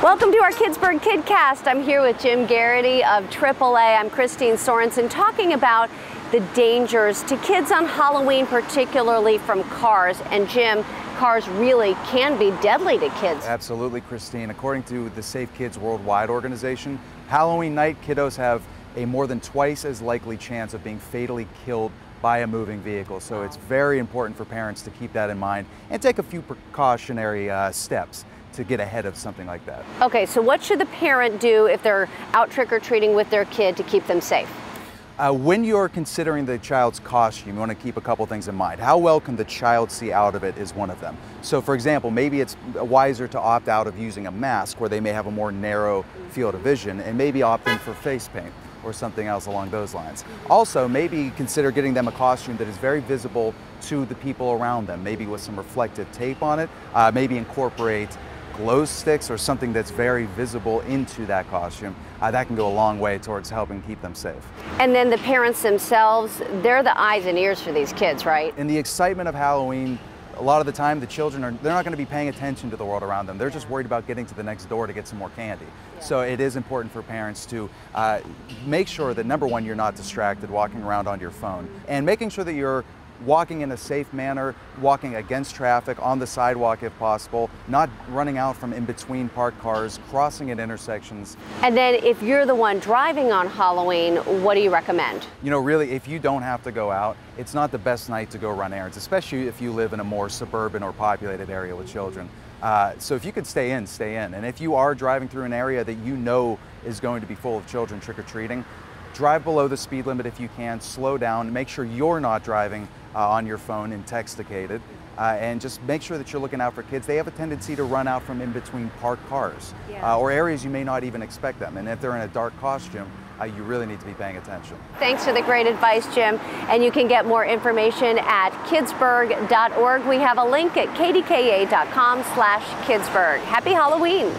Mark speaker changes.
Speaker 1: Welcome to our Kidsburgh Kidcast. I'm here with Jim Garrity of AAA. I'm Kristine Sorensen, talking about the dangers to kids on Halloween, particularly from cars. And Jim, cars really can be deadly to kids.
Speaker 2: Absolutely, Kristine. According to the Safe Kids Worldwide organization, Halloween night kiddos have a more than twice as likely chance of being fatally killed by a moving vehicle. So it's very important for parents to keep that in mind and take a few precautionary steps to get ahead of something like that.
Speaker 1: Okay, so what should the parent do if they're out trick-or-treating with their kid to keep them safe?
Speaker 2: When you're considering the child's costume, you want to keep a couple things in mind. How well can the child see out of it is one of them. So for example, maybe it's wiser to opt out of using a mask where they may have a more narrow field of vision, and maybe opt in for face paint or something else along those lines. Also, maybe consider getting them a costume that is very visible to the people around them, maybe with some reflective tape on it, maybe incorporate glow sticks or something that's very visible into that costume. That can go a long way towards helping keep them safe.
Speaker 1: And then the parents themselves, they're the eyes and ears for these kids, right?
Speaker 2: In the excitement of Halloween, a lot of the time the children they're not going to be paying attention to the world around them. They're just worried about getting to the next door to get some more candy. So it is important for parents to make sure that, number one, you're not distracted walking around on your phone, and making sure that you're walking in a safe manner, walking against traffic, on the sidewalk if possible, not running out from in between parked cars, crossing at intersections.
Speaker 1: And then if you're the one driving on Halloween, what do you recommend?
Speaker 2: You know, really, if you don't have to go out, it's not the best night to go run errands, especially if you live in a more suburban or populated area with children. So if you could stay in, stay in. And if you are driving through an area that you know is going to be full of children trick-or-treating, drive below the speed limit if you can, slow down, make sure you're not driving on your phone intoxicated, and just make sure that you're looking out for kids. They have a tendency to run out from in between parked cars or areas you may not even expect them. And if they're in a dark costume, you really need to be paying attention.
Speaker 1: Thanks for the great advice, Jim. And you can get more information at kidsburgh.org. We have a link at kdka.com/Kidsburgh. Happy Halloween.